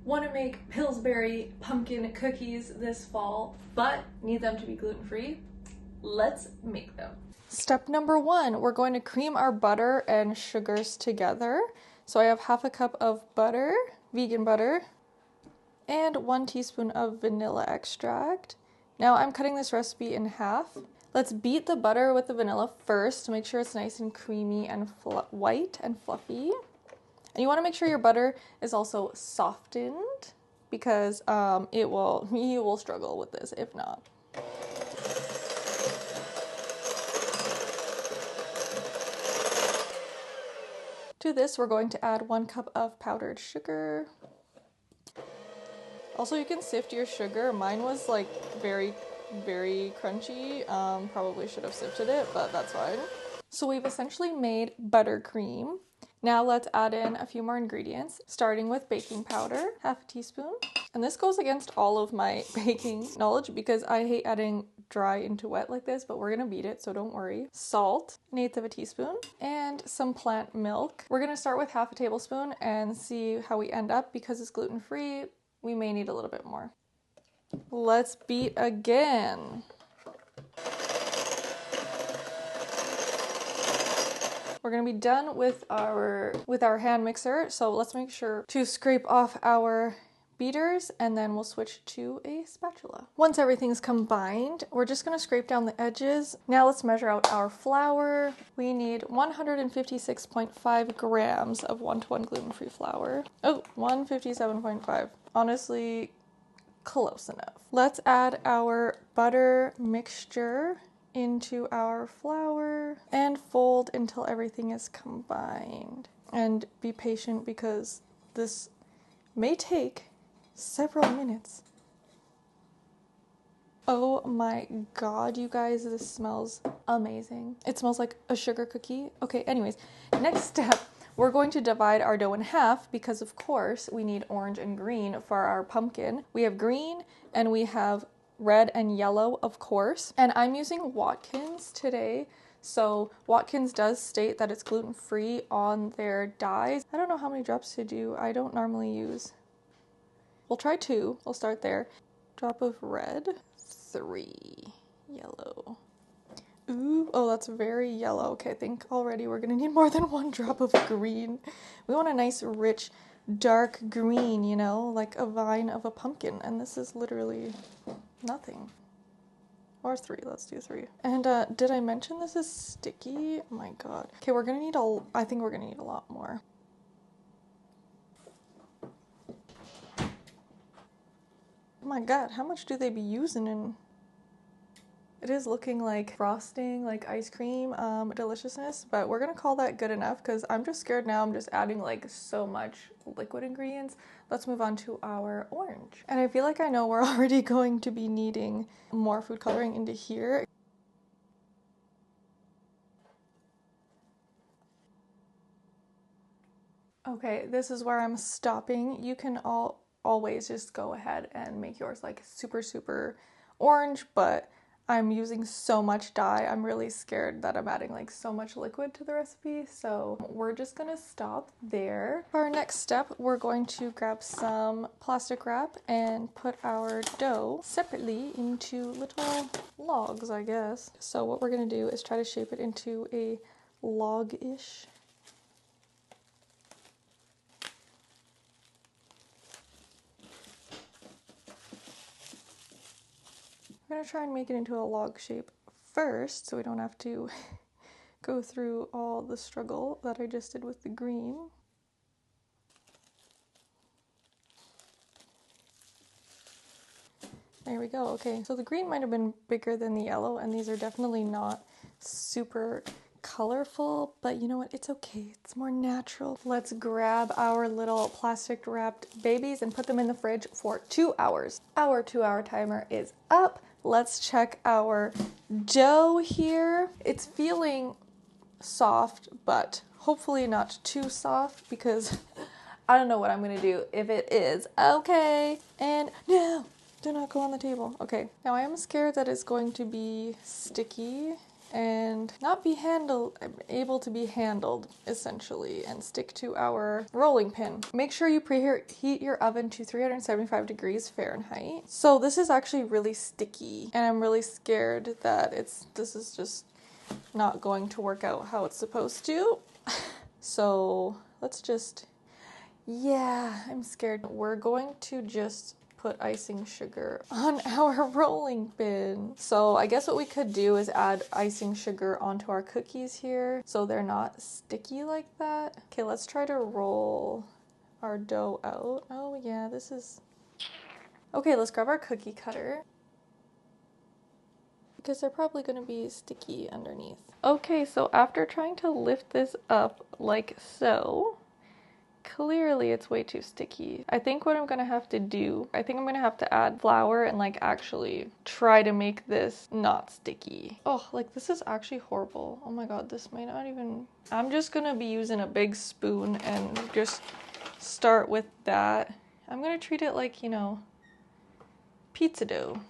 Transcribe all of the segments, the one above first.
Want to make Pillsbury pumpkin cookies this fall, but need them to be gluten-free? Let's make them. Step number 1, we're going to cream our butter and sugars together. So I have half a cup of butter, vegan butter, and 1 teaspoon of vanilla extract. Now I'm cutting this recipe in half. Let's beat the butter with the vanilla first to make sure it's nice and creamy and white and fluffy. And you want to make sure your butter is also softened because you will struggle with this if not. To this, we're going to add 1 cup of powdered sugar. Also, you can sift your sugar. Mine was like very crunchy. Probably should have sifted it, but that's fine. So we've essentially made buttercream. Now let's add in a few more ingredients, starting with baking powder, half a teaspoon. And this goes against all of my baking knowledge because I hate adding dry into wet like this, but we're gonna beat it, so don't worry. Salt, 1/8 of a teaspoon, and some plant milk. We're gonna start with half a tablespoon and see how we end up. Because it's gluten-free, we may need a little bit more. Let's beat again. We're gonna be done with our hand mixer, so let's make sure to scrape off our beaters and then we'll switch to a spatula. Once everything's combined, we're just gonna scrape down the edges. Now let's measure out our flour. We need 156.5 grams of 1-to-1 gluten-free flour. Oh, 157.5. Honestly, close enough. Let's add our butter mixture into our flour and fold until everything is combined. And be patient because this may take several minutes. Oh my god, you guys, this smells amazing. It smells like a sugar cookie. Okay, anyways, next step, we're going to divide our dough in half because of course we need orange and green for our pumpkin. We have green and we have red and yellow, of course. And I'm using Watkins today. So Watkins does state that it's gluten-free on their dyes. I don't know how many drops to do. I don't normally use. We'll try 2. We'll start there. Drop of red, 3 yellow. Ooh, oh, that's very yellow. Okay, I think already we're gonna need more than 1 drop of green. We want a nice, rich, dark green, you know, like a vine of a pumpkin. And this is literally nothing. Or 3, let's do 3. And did I mention this is sticky? Oh my god. Okay, we're gonna need I think we're gonna need a lot more. Oh my god, how much do they be using in? It is looking like frosting, like ice cream deliciousness, but we're gonna call that good enough because I'm just scared now. I'm just adding like so much liquid ingredients. Let's move on to our orange. And I feel like I know we're already going to be needing more food coloring into here. Okay, this is where I'm stopping. You can always just go ahead and make yours like super orange, but I'm using so much dye. I'm really scared that I'm adding like so much liquid to the recipe, so we're just gonna stop there. For our next step, we're going to grab some plastic wrap and put our dough separately into little logs, I guess. So what we're gonna do is try to shape it into a log-ish. We're gonna try and make it into a log shape first so we don't have to go through all the struggle that I just did with the green. There we go. Okay, so the green might have been bigger than the yellow, and these are definitely not super colorful, but you know what? It's okay. It's more natural. Let's grab our little plastic wrapped babies and put them in the fridge for 2 hours. Our 2-hour timer is up. Let's check our dough here. It's feeling soft, but hopefully not too soft because I don't know what I'm gonna do if it is. Okay, and no, do not go on the table. Okay, now I am scared that it's going to be sticky and not be able to be handled essentially, and stick to our rolling pin. Make sure you preheat your oven to 375 degrees Fahrenheit. So this is actually really sticky, and I'm really scared that this is just not going to work out how it's supposed to. So let's just, yeah, I'm scared. We're going to just put icing sugar on our rolling pin. So I guess what we could do is add icing sugar onto our cookies here so they're not sticky like that. Okay, let's try to roll our dough out. Oh yeah, this is... Okay, let's grab our cookie cutter, because they're probably going to be sticky underneath. Okay, so after trying to lift this up like so, clearly it's way too sticky. I think what I'm gonna have to do, I think I'm gonna have to add flour and like actually try to make this not sticky. Oh, like this is actually horrible. Oh my god, this might not even... I'm just gonna be using a big spoon and just start with that. I'm gonna treat it like, you know, pizza dough.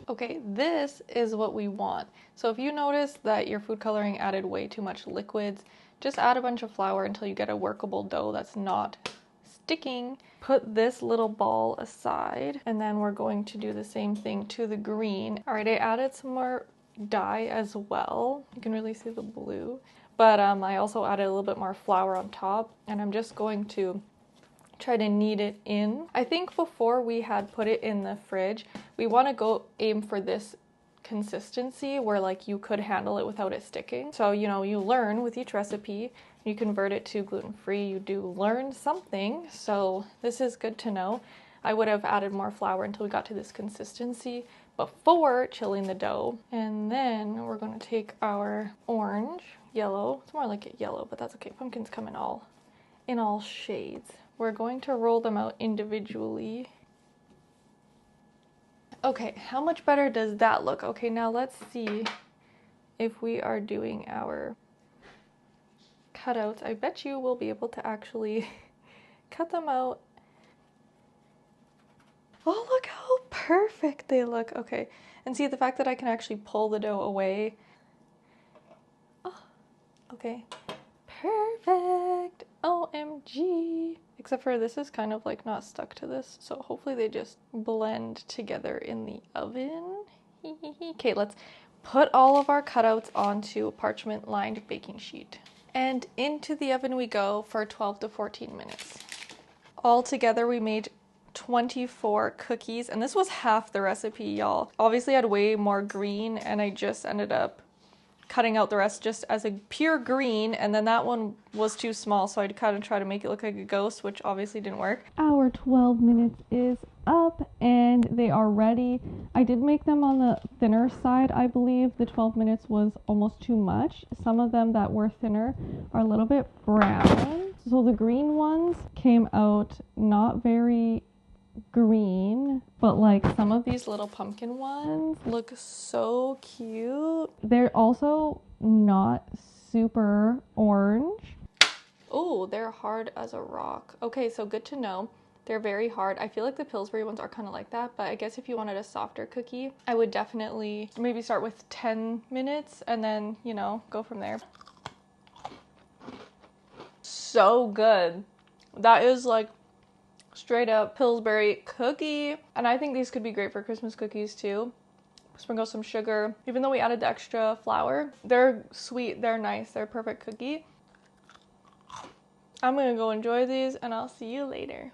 Okay, this is what we want. So if you notice that your food coloring added way too much liquids, just add a bunch of flour until you get a workable dough that's not sticking. Put this little ball aside, and then we're going to do the same thing to the green. All right, I added some more dye as well. You can really see the blue. But I also added a little bit more flour on top, and I'm just going to try to knead it in. I think before we had put it in the fridge, we want to go aim for this consistency where like you could handle it without it sticking. So, you know, you learn with each recipe, you convert it to gluten-free, you do learn something. So this is good to know. I would have added more flour until we got to this consistency before chilling the dough. And then we're going to take our orange, yellow, it's more like a yellow, but that's okay. Pumpkins come in all shades. We're going to roll them out individually. Okay, how much better does that look? Okay, now let's see if we are doing our cutouts. I bet you will be able to actually cut them out. Oh, look how perfect they look. Okay, and see the fact that I can actually pull the dough away. Oh, okay, perfect. OMG. Except for this is kind of like not stuck to this, so hopefully they just blend together in the oven. Okay, let's put all of our cutouts onto a parchment lined baking sheet. And into the oven we go for 12 to 14 minutes. Altogether we made 24 cookies, and this was half the recipe, y'all. Obviously I had way more green, and I just ended up cutting out the rest just as a pure green, and then that one was too small, so I'd kind of try to make it look like a ghost, which obviously didn't work. Our 12 minutes is up and they are ready. I did make them on the thinner side, I believe. The 12 minutes was almost too much. Some of them that were thinner are a little bit brown. So the green ones came out not very green, but like some of these little pumpkin ones look so cute. They're also not super orange. Oh, they're hard as a rock. Okay, so good to know. They're very hard. I feel like the Pillsbury ones are kind of like that, but I guess if you wanted a softer cookie, I would definitely maybe start with 10 minutes and then, you know, go from there. So good. That is like straight up Pillsbury cookie. And I think these could be great for Christmas cookies too. Sprinkle some sugar. Even though we added the extra flour, they're sweet, they're nice, they're a perfect cookie. I'm gonna go enjoy these and I'll see you later.